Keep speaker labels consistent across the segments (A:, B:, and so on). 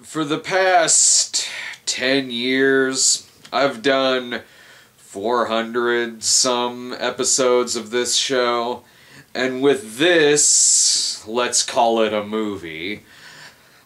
A: For the past 10 years, I've done 400 some episodes of this show, and with this, let's call it a movie,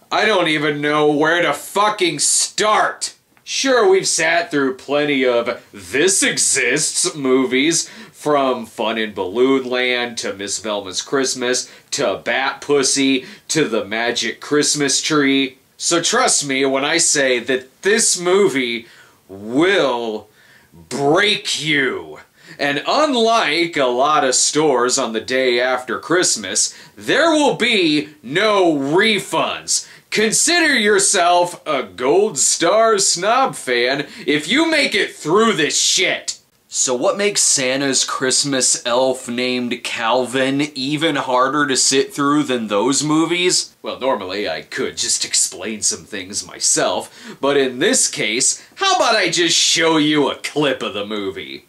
A: I don't even know where to fucking start. Sure, we've sat through plenty of This Exists movies, from Fun in Balloon Land, to Miss Velma's Christmas, to Bat Pussy, to The Magic Christmas Tree. So trust me when I say that this movie will break you. And unlike a lot of stores on the day after Christmas, there will be no refunds. Consider yourself a Gold Star Snob fan if you make it through this shit. So what makes Santa's Christmas elf named Calvin even harder to sit through than those movies? Well, normally I could just explain some things myself, but in this case, how about I just show you a clip of the movie?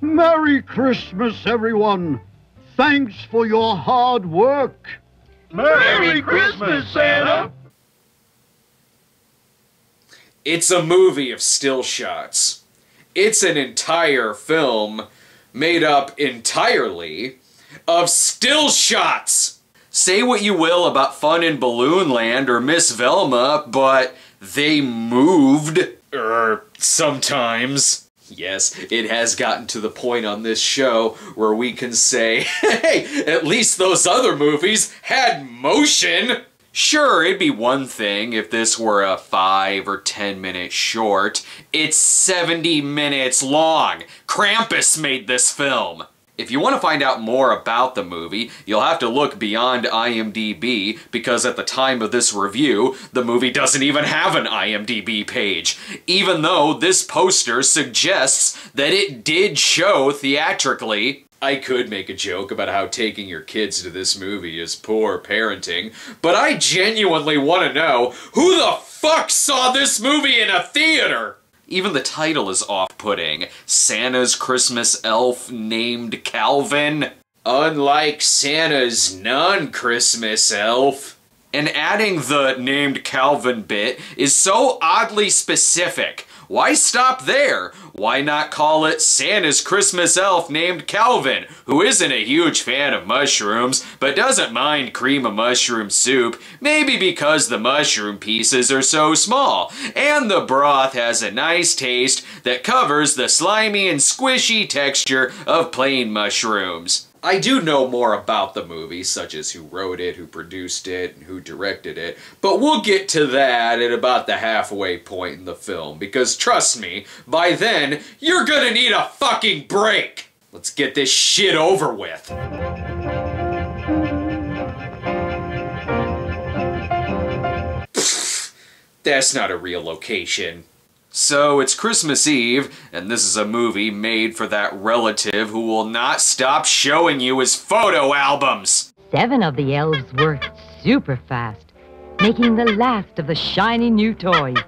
B: Merry Christmas, everyone! Thanks for your hard work!
C: Merry Christmas, Santa!
A: It's a movie of still shots. It's an entire film made up entirely of still shots! Say what you will about Fun in Balloon Land or Miss Velma, but they moved. Sometimes. Yes, it has gotten to the point on this show where we can say, hey, at least those other movies had motion! Sure, it'd be one thing if this were a 5 or 10 minute short. It's 70 minutes long! Krampus made this film! If you want to find out more about the movie, you'll have to look beyond IMDb, because at the time of this review, the movie doesn't even have an IMDb page, even though this poster suggests that it did show theatrically. I could make a joke about how taking your kids to this movie is poor parenting, but I genuinely want to know, who the fuck saw this movie in a theater? Even the title is off-putting. Santa's Christmas elf named Calvin. Unlike Santa's non-Christmas elf. And adding the named Calvin bit is so oddly specific. Why stop there? Why not call it Santa's Christmas elf named Calvin, who isn't a huge fan of mushrooms, but doesn't mind cream of mushroom soup, maybe because the mushroom pieces are so small, and the broth has a nice taste that covers the slimy and squishy texture of plain mushrooms. I do know more about the movie, such as who wrote it, who produced it, and who directed it, but we'll get to that at about the halfway point in the film, because trust me, by then, you're gonna need a fucking break! Let's get this shit over with. Pfft, that's not a real location. So it's Christmas Eve, and this is a movie made for that relative who will not stop showing you his photo albums!
D: 7 of the elves worked super fast, making the last of the shiny new toys.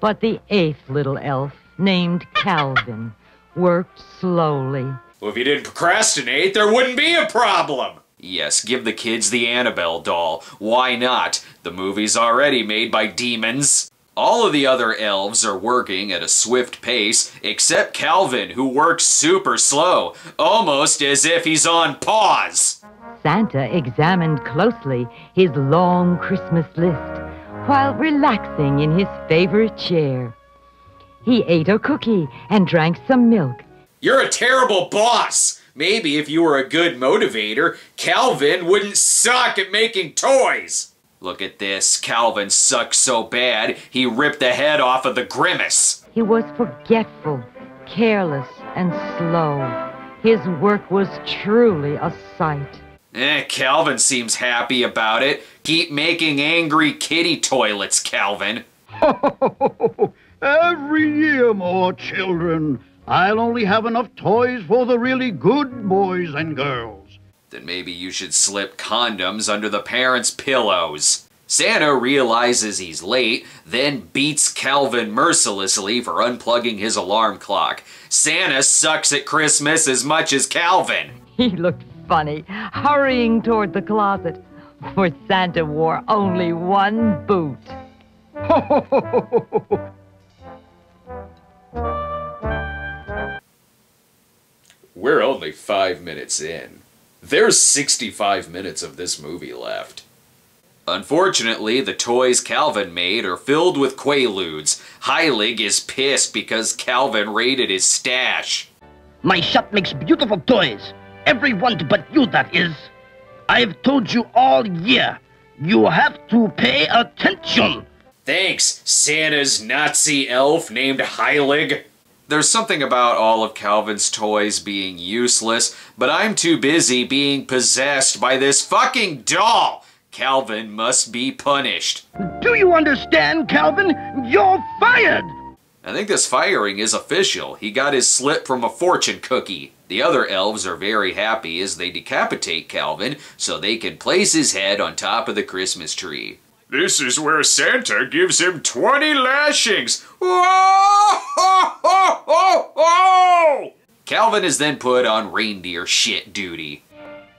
D: But the 8th little elf, named Calvin, worked slowly.
A: Well, if you didn't procrastinate, there wouldn't be a problem! Yes, give the kids the Annabelle doll. Why not? The movie's already made by demons. All of the other elves are working at a swift pace, except Calvin, who works super slow, almost as if he's on pause.
D: Santa examined closely his long Christmas list while relaxing in his favorite chair. He ate a cookie and drank some milk.
A: You're a terrible boss! Maybe if you were a good motivator, Calvin wouldn't suck at making toys! Look at this. Calvin sucks so bad, he ripped the head off of the Grimace.
D: He was forgetful, careless, and slow. His work was truly a sight.
A: Calvin seems happy about it. Keep making angry kitty toilets, Calvin.
B: Every year more children. I'll only have enough toys for the really good boys and girls.
A: Then maybe you should slip condoms under the parents' pillows. Santa realizes he's late, then beats Calvin mercilessly for unplugging his alarm clock. Santa sucks at Christmas as much as Calvin.
D: He looked funny, hurrying toward the closet, for Santa wore only one boot.
A: We're only 5 minutes in. There's 65 minutes of this movie left. Unfortunately, the toys Calvin made are filled with Quaaludes. Heilig is pissed because Calvin raided his stash.
E: My shop makes beautiful toys. Everyone but you, that is. I've told you all year. You have to pay attention.
A: Thanks, Santa's Nazi elf named Heilig. There's something about all of Calvin's toys being useless, but I'm too busy being possessed by this fucking doll. Calvin must be punished.
E: Do you understand, Calvin? You're fired!
A: I think this firing is official. He got his slip from a fortune cookie. The other elves are very happy as they decapitate Calvin so they can place his head on top of the Christmas tree. This is where Santa gives him 20 lashings. Whoa! Ho, ho, ho, ho! Calvin is then put on reindeer shit duty.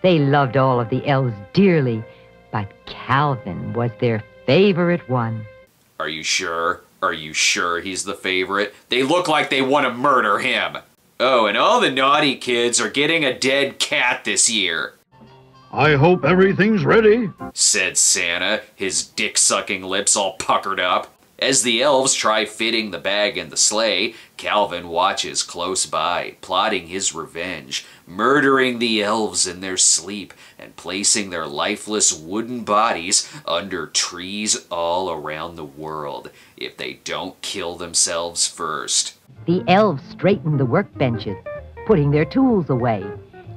D: They loved all of the elves dearly, but Calvin was their favorite one.
A: Are you sure? Are you sure he's the favorite? They look like they want to murder him. Oh, and all the naughty kids are getting a dead cat this year.
B: I hope everything's ready,
A: said Santa, his dick-sucking lips all puckered up. As the elves try fitting the bag in the sleigh, Calvin watches close by, plotting his revenge, murdering the elves in their sleep and placing their lifeless wooden bodies under trees all around the world if they don't kill themselves first.
D: The elves straightened the workbenches, putting their tools away.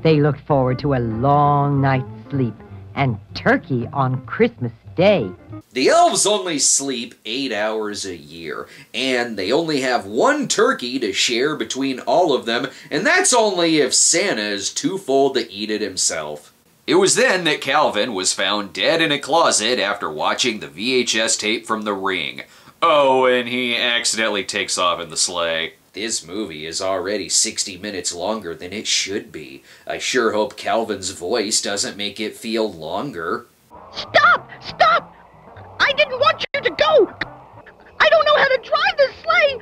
D: They looked forward to a long night's sleep and turkey on Christmas Day.
A: The elves only sleep 8 hours a year, and they only have one turkey to share between all of them, and that's only if Santa is too full to eat it himself. It was then that Calvin was found dead in a closet after watching the VHS tape from The Ring. Oh, and he accidentally takes off in the sleigh. This movie is already 60 minutes longer than it should be. I sure hope Calvin's voice doesn't make it feel longer.
E: Stop! Stop! I didn't want you to go! I don't know how to drive this sleigh!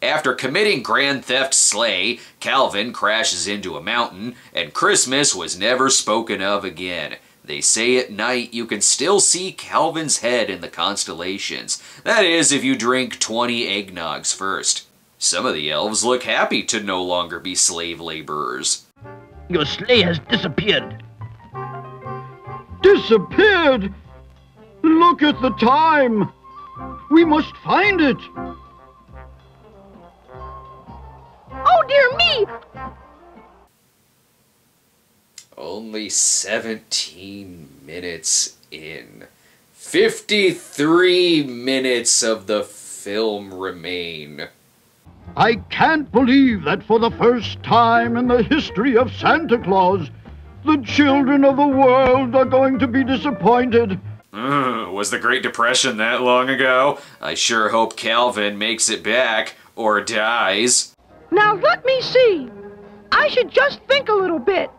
A: After committing grand theft sleigh, Calvin crashes into a mountain, and Christmas was never spoken of again. They say at night you can still see Calvin's head in the constellations. That is, if you drink 20 eggnogs first. Some of the elves look happy to no longer be slave laborers.
E: Your sleigh has disappeared.
B: Disappeared? Look at the time. We must find it.
E: Oh, dear me!
A: Only 17 minutes in. 53 minutes of the film remain.
B: I can't believe that for the first time in the history of Santa Claus, the children of the world are going to be disappointed.
A: Was the Great Depression that long ago? I sure hope Calvin makes it back, or dies.
F: Now let me see. I should just think a little bit.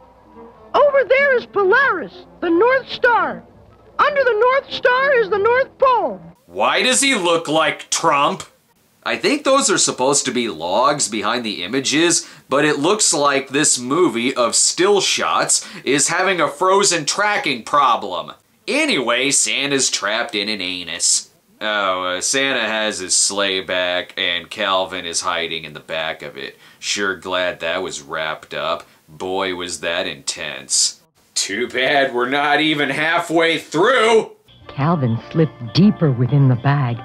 F: Over there is Polaris, the North Star. Under the North Star is the North Pole.
A: Why does he look like Trump? I think those are supposed to be logs behind the images, but it looks like this movie of still shots is having a frozen tracking problem. Anyway, Santa's trapped in an anus. Oh, Santa has his sleigh back, and Calvin is hiding in the back of it. Sure glad that was wrapped up. Boy, was that intense. Too bad we're not even halfway through!
D: Calvin slipped deeper within the bag,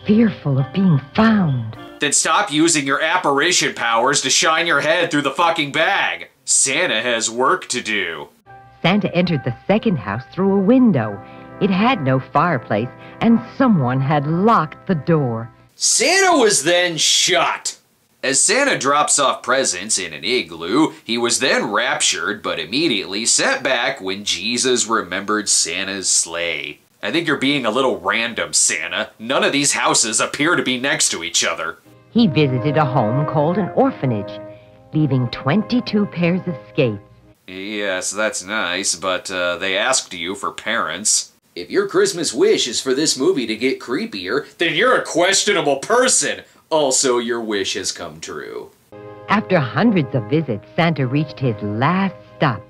D: fearful of being found.
A: Then stop using your apparition powers to shine your head through the fucking bag. Santa has work to do.
D: Santa entered the second house through a window. It had no fireplace, and someone had locked the door.
A: Santa was then shot. As Santa drops off presents in an igloo, he was then raptured, but immediately sent back when Jesus remembered Santa's sleigh. I think you're being a little random, Santa. None of these houses appear to be next to each other.
D: He visited a home called an orphanage. leaving 22 pairs of skates.
A: Yes, that's nice, but they asked you for parents. If your Christmas wish is for this movie to get creepier, then you're a questionable person. Also, your wish has come true.
D: After hundreds of visits, Santa reached his last stop.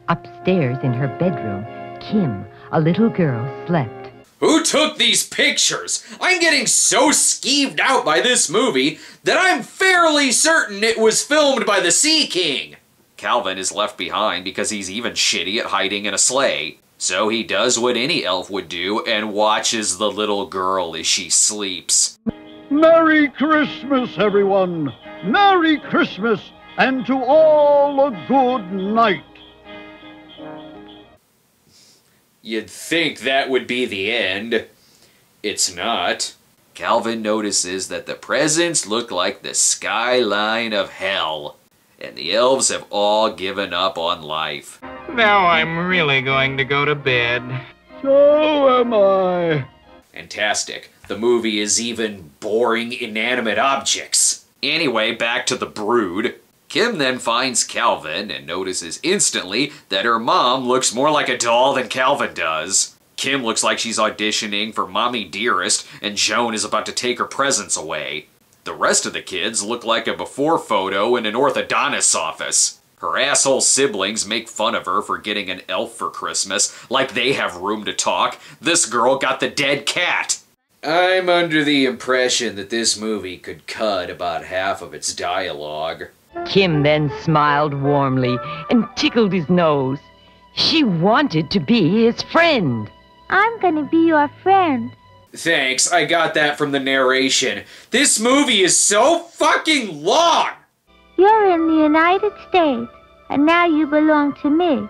D: Upstairs in her bedroom, Kim, a little girl, slept.
A: Who took these pictures? I'm getting so skeeved out by this movie that I'm fairly certain it was filmed by the Sea King. Calvin is left behind because he's even shitty at hiding in a sleigh. So he does what any elf would do and watches the little girl as she sleeps.
B: Merry Christmas, everyone! Merry Christmas, and to all a good night.
A: You'd think that would be the end. It's not. Calvin notices that the presents look like the skyline of hell, and the elves have all given up on life.
C: Now I'm really going to go to bed.
B: So am I.
A: Fantastic. The movie is even boring inanimate objects. Anyway, back to the brood. Kim then finds Calvin and notices instantly that her mom looks more like a doll than Calvin does. Kim looks like she's auditioning for Mommy Dearest, and Joan is about to take her presents away. The rest of the kids look like a before photo in an orthodontist's office. Her asshole siblings make fun of her for getting an elf for Christmas, like they have room to talk. This girl got the dead cat. I'm under the impression that this movie could cut about half of its dialogue.
D: Kim then smiled warmly and tickled his nose. She wanted to be his friend.
G: I'm gonna be your friend.
A: Thanks, I got that from the narration. This movie is so fucking long!
G: You're in the United States, and now you belong to me.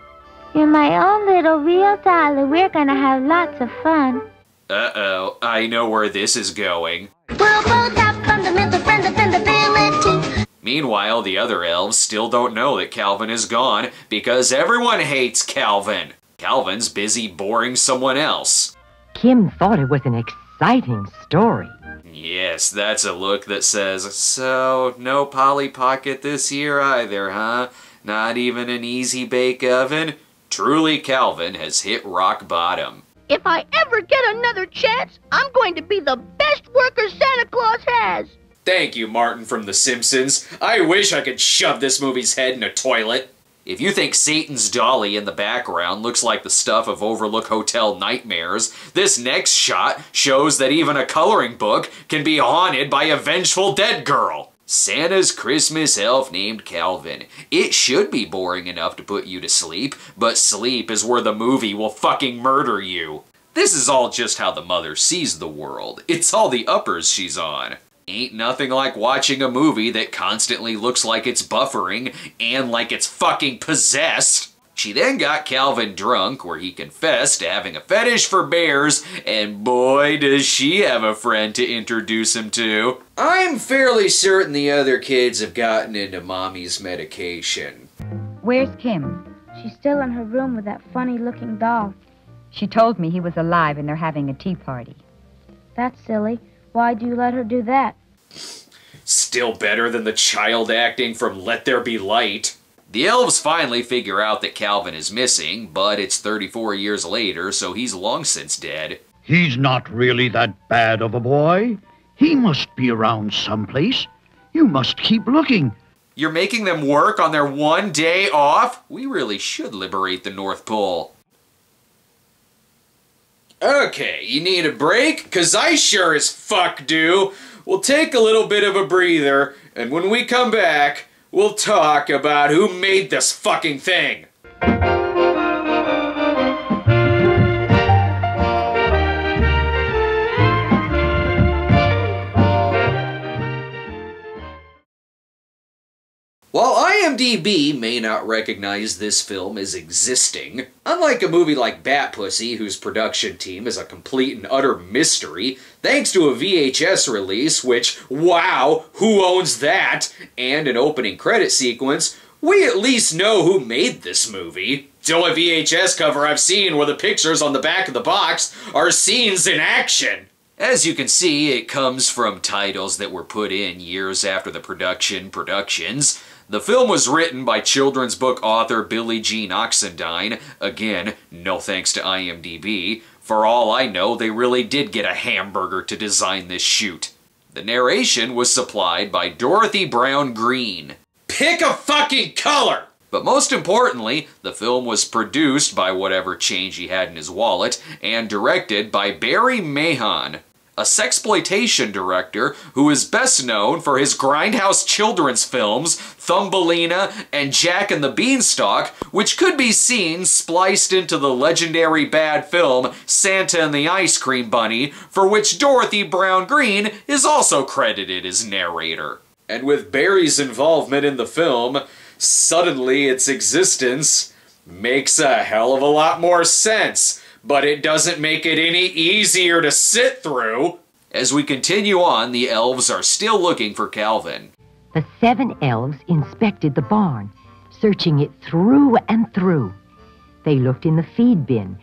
G: You're my own little real doll, and we're gonna have lots of fun.
A: Uh-oh, I know where this is going.
G: We'll both have fundamental friend dependability.
A: Meanwhile, the other elves still don't know that Calvin is gone because everyone hates Calvin. Calvin's busy boring someone else.
D: Kim thought it was an exciting story.
A: Yes, that's a look that says, so, no Polly Pocket this year either, huh? Not even an easy bake oven? Truly, Calvin has hit rock bottom.
F: If I ever get another chance, I'm going to be the best worker Santa Claus has.
A: Thank you, Martin from The Simpsons. I wish I could shove this movie's head in a toilet. If you think Satan's dolly in the background looks like the stuff of Overlook Hotel nightmares, this next shot shows that even a coloring book can be haunted by a vengeful dead girl. Santa's Christmas elf named Calvin. It should be boring enough to put you to sleep, but sleep is where the movie will fucking murder you. This is all just how the mother sees the world. It's all the uppers she's on. Ain't nothing like watching a movie that constantly looks like it's buffering and like it's fucking possessed. She then got Calvin drunk where he confessed to having a fetish for bears, and boy does she have a friend to introduce him to. I'm fairly certain the other kids have gotten into Mommy's medication.
H: Where's Kim?
G: She's still in her room with that funny-looking doll.
H: She told me he was alive and they're having a tea party.
G: That's silly. Why'd you let her do that?
A: Still better than the child acting from Let There Be Light. The elves finally figure out that Calvin is missing, but it's 34 years later, so he's long since dead.
B: He's not really that bad of a boy. He must be around someplace. You must keep looking.
A: You're making them work on their one day off? We really should liberate the North Pole. Okay, you need a break? 'Cause I sure as fuck do. We'll take a little bit of a breather, and when we come back, we'll talk about who made this fucking thing. While IMDb may not recognize this film as existing, unlike a movie like Bat Pussy, whose production team is a complete and utter mystery, thanks to a VHS release, which, wow, who owns that, and an opening credit sequence, we at least know who made this movie. The only VHS cover I've seen where the pictures on the back of the box are scenes in action. As you can see, it comes from titles that were put in years after the productions. The film was written by children's book author Billie Jean Oxendine. Again, no thanks to IMDb. For all I know, they really did get a hamburger to design this shoot. The narration was supplied by Dorothy Brown Green. Pick a fucking color! But most importantly, the film was produced by whatever change he had in his wallet and directed by Barry Mahon, a sexploitation director who is best known for his grindhouse children's films Thumbelina and Jack and the Beanstalk, which could be seen spliced into the legendary bad film Santa and the Ice Cream Bunny, for which Dorothy Brown Green is also credited as narrator. And with Barry's involvement in the film, suddenly its existence makes a hell of a lot more sense, but it doesn't make it any easier to sit through. As we continue on, the elves are still looking for Calvin.
D: The 7 elves inspected the barn, searching it through and through. They looked in the feed bin.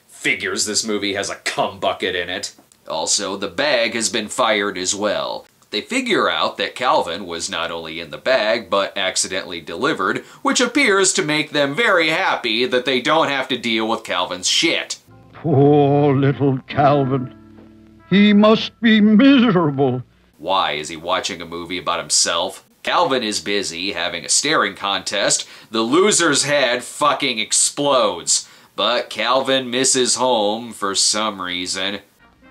A: Figures this movie has a cum bucket in it. Also, the bag has been fired as well. They figure out that Calvin was not only in the bag, but accidentally delivered, which appears to make them very happy that they don't have to deal with Calvin's shit.
B: Poor little Calvin. He must be miserable.
A: Why? Is he watching a movie about himself? Calvin is busy having a staring contest. The loser's head fucking explodes. But Calvin misses home for some reason.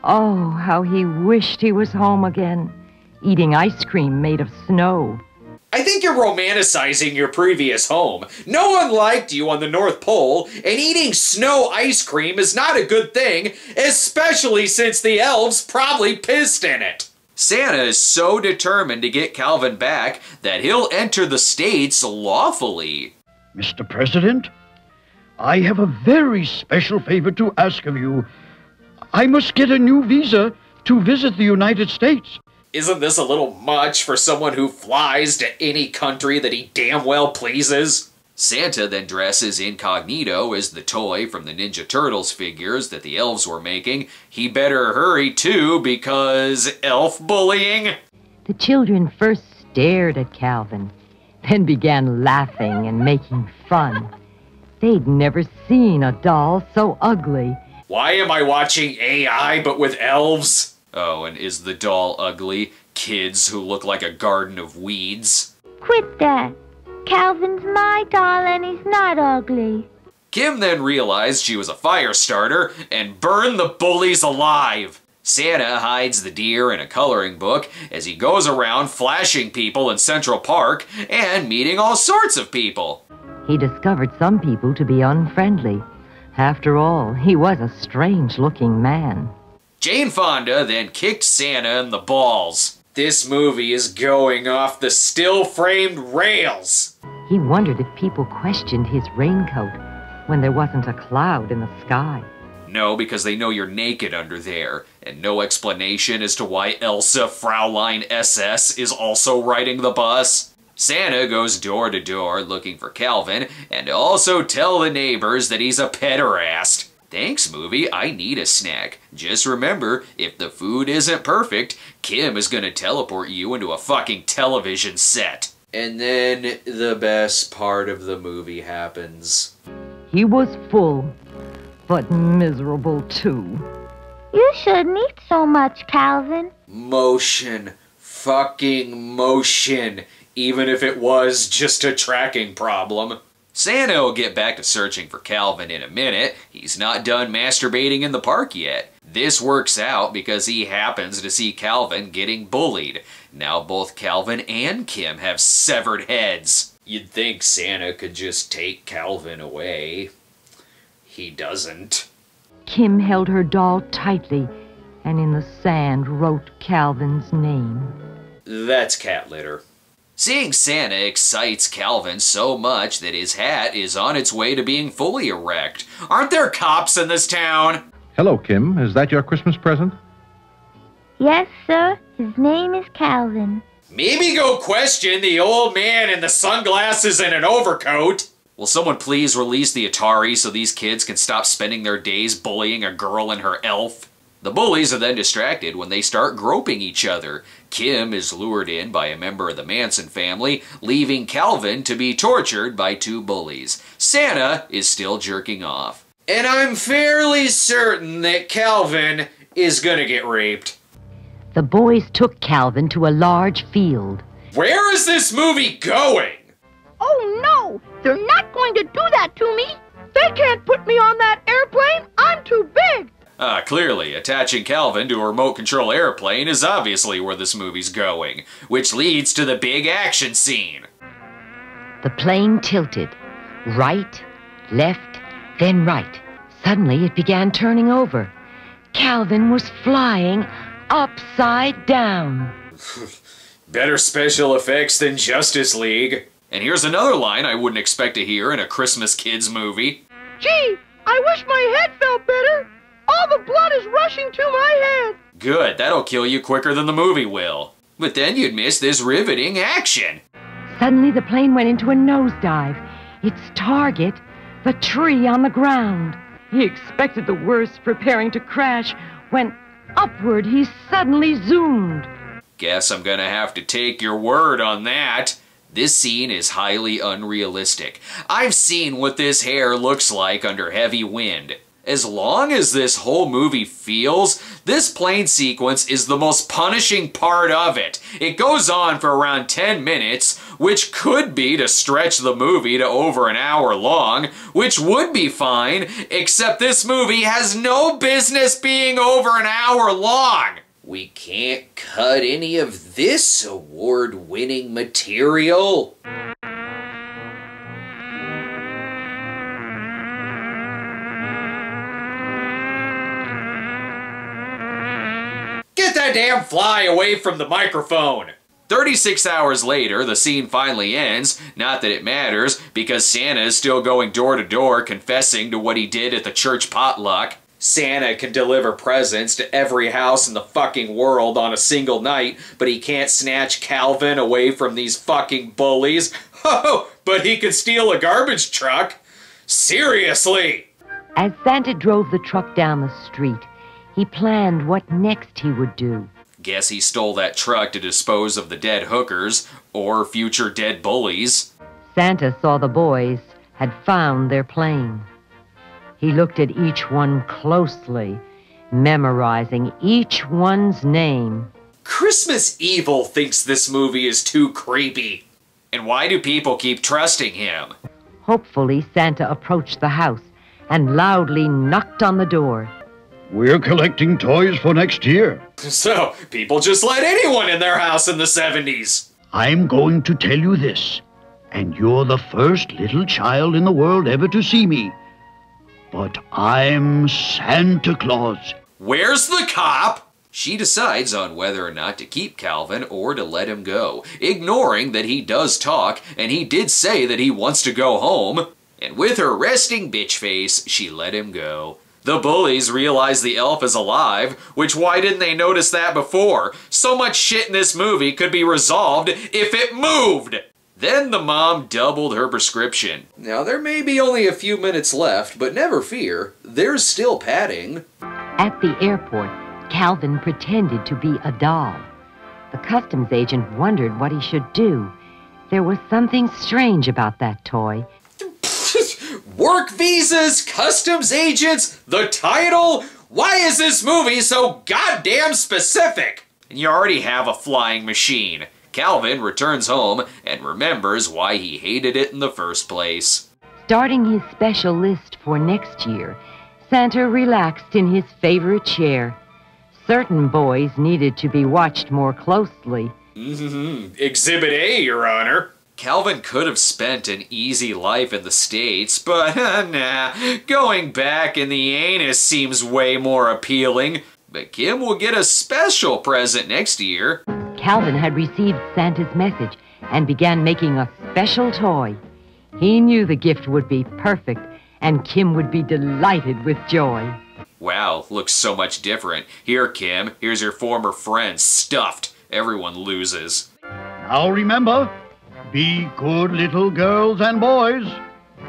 D: Oh, how he wished he was home again, eating ice cream made of snow.
A: I think you're romanticizing your previous home. No one liked you on the North Pole, and eating snow ice cream is not a good thing, especially since the elves probably pissed in it. Santa is so determined to get Calvin back that he'll enter the States lawfully.
B: Mr. President, I have a very special favor to ask of you. I must get a new visa to visit the United States.
A: Isn't this a little much for someone who flies to any country that he damn well pleases? Santa then dresses incognito as the toy from the Ninja Turtles figures that the elves were making. He better hurry too, because elf bullying?
D: The children first stared at Calvin, then began laughing and making fun. They'd never seen a doll so ugly.
A: Why am I watching AI but with elves? Oh, and is the doll ugly? Kids who look like a garden of weeds?
G: Quit that. Calvin's my doll and he's not ugly.
A: Kim then realized she was a fire starter and burned the bullies alive. Santa hides the deer in a coloring book as he goes around flashing people in Central Park and meeting all sorts of people.
D: He discovered some people to be unfriendly. After all, he was a strange-looking man.
A: Jane Fonda then kicked Santa in the balls. This movie is going off the still-framed rails.
D: He wondered if people questioned his raincoat when there wasn't a cloud in the sky.
A: No, because they know you're naked under there, and no explanation as to why Elsa Fraulein SS is also riding the bus. Santa goes door to door looking for Calvin, and also tell the neighbors that he's a pederast. Thanks, movie, I need a snack. Just remember, if the food isn't perfect, Kim is gonna teleport you into a fucking television set. And then the best part of the movie happens.
D: He was full, but miserable too.
G: You shouldn't eat so much, Calvin.
A: Motion. Fucking motion. Even if it was just a tracking problem. Santa will get back to searching for Calvin in a minute. He's not done masturbating in the park yet. This works out because he happens to see Calvin getting bullied. Now both Calvin and Kim have severed heads. You'd think Santa could just take Calvin away. He doesn't.
D: Kim held her doll tightly and in the sand wrote Calvin's name.
A: That's cat litter. Seeing Santa excites Calvin so much that his hat is on its way to being fully erect. Aren't there cops in this town?
I: Hello, Kim. Is that your Christmas present?
G: Yes, sir. His name is Calvin.
A: Maybe go question the old man in the sunglasses and an overcoat. Will someone please release the Atari so these kids can stop spending their days bullying a girl and her elf? The bullies are then distracted when they start groping each other. Kim is lured in by a member of the Manson family, leaving Calvin to be tortured by two bullies. Santa is still jerking off. And I'm fairly certain that Calvin is gonna get raped.
D: The boys took Calvin to a large field.
A: Where is this movie going?
F: Oh, no! They're not going to do that to me! They can't put me on that airplane! I'm too big!
A: Clearly, attaching Calvin to a remote control airplane is obviously where this movie's going, which leads to the big action scene.
D: The plane tilted. Right, left, then right. Suddenly it began turning over. Calvin was flying upside down.
A: Better special effects than Justice League. And here's another line I wouldn't expect to hear in a Christmas kids movie.
F: Gee, I wish my head felt better. All the blood is rushing to my head.
A: Good, that'll kill you quicker than the movie will. But then you'd miss this riveting action.
D: Suddenly the plane went into a nosedive. Its target, the tree on the ground. He expected the worst, preparing to crash, when upward he suddenly zoomed.
A: Guess I'm gonna have to take your word on that. This scene is highly unrealistic. I've seen what this hair looks like under heavy wind. As long as this whole movie feels, this plane sequence is the most punishing part of it. It goes on for around 10 minutes, which could be to stretch the movie to over an hour long, which would be fine, except this movie has no business being over an hour long. We can't cut any of this award-winning material. Get that damn fly away from the microphone! 36 hours later, the scene finally ends. Not that it matters, because Santa is still going door to door confessing to what he did at the church potluck. Santa can deliver presents to every house in the fucking world on a single night, but he can't snatch Calvin away from these fucking bullies. Oh, but he can steal a garbage truck? Seriously!
D: As Santa drove the truck down the street, he planned what next he would do.
A: Guess he stole that truck to dispose of the dead hookers, or future dead bullies.
D: Santa saw the boys had found their plane. He looked at each one closely, memorizing each one's name.
A: Christmas Evil thinks this movie is too creepy. And why do people keep trusting him?
D: Hopefully, Santa approached the house and loudly knocked on the door.
B: We're collecting toys for next year.
A: So, people just let anyone in their house in the 70s.
B: I'm going to tell you this, and you're the first little child in the world ever to see me. But I'm Santa Claus.
A: Where's the cop? She decides on whether or not to keep Calvin or to let him go, ignoring that he does talk, and he did say that he wants to go home. And with her resting bitch face, she let him go. The bullies realize the elf is alive, which why didn't they notice that before? So much shit in this movie could be resolved if it moved! Then the mom doubled her prescription. Now there may be only a few minutes left, but never fear, there's still padding.
D: At the airport, Calvin pretended to be a doll. The customs agent wondered what he should do. There was something strange about that toy.
A: Work visas, customs agents, the title? Why is this movie so goddamn specific? And you already have a flying machine. Calvin returns home and remembers why he hated it in the first place.
D: Starting his special list for next year, Santa relaxed in his favorite chair. Certain boys needed to be watched more closely.
A: Exhibit A, Your Honor. Calvin could have spent an easy life in the States, but nah, going back in the anus seems way more appealing. But Kim will get a special present next year.
D: Calvin had received Santa's message and began making a special toy. He knew the gift would be perfect, and Kim would be delighted with joy.
A: Wow, looks so much different. Here, Kim, here's your former friend, stuffed. Everyone loses.
B: Now remember, be good little girls and boys.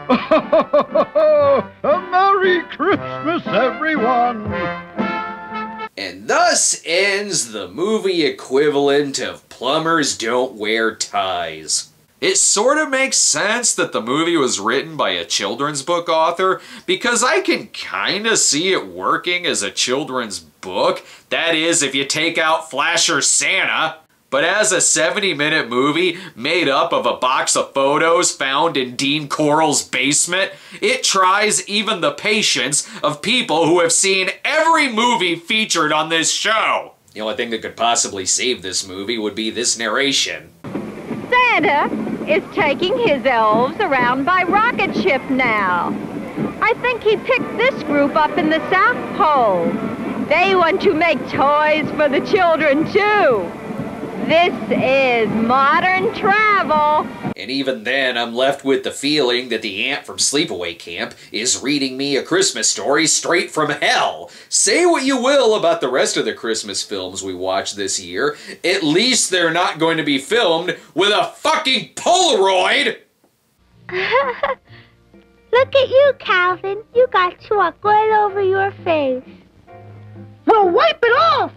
B: A Merry Christmas, everyone!
A: And thus ends the movie equivalent of Plumbers Don't Wear Ties. It sort of makes sense that the movie was written by a children's book author, because I can kinda see it working as a children's book. That is, if you take out Flasher Santa. But as a 70-minute movie made up of a box of photos found in Dean Corll's basement, it tries even the patience of people who have seen every movie featured on this show. The only thing that could possibly save this movie would be this narration.
J: Santa is taking his elves around by rocket ship now. I think he picked this group up in the South Pole. They want to make toys for the children, too. This is modern travel.
A: And even then, I'm left with the feeling that the aunt from Sleepaway Camp is reading me a Christmas story straight from hell. Say what you will about the rest of the Christmas films we watched this year, at least they're not going to be filmed with a fucking Polaroid!
G: Look at you, Calvin. You got chalk all over your face.
F: Well, wipe it off!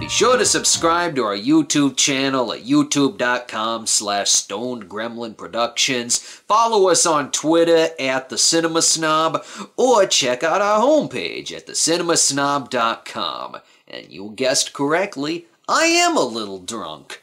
A: Be sure to subscribe to our YouTube channel at youtube.com/StonedGremlinProductions. Follow us on Twitter at The Cinema Snob, or check out our homepage at thecinemasnob.com. And you guessed correctly, I am a little drunk.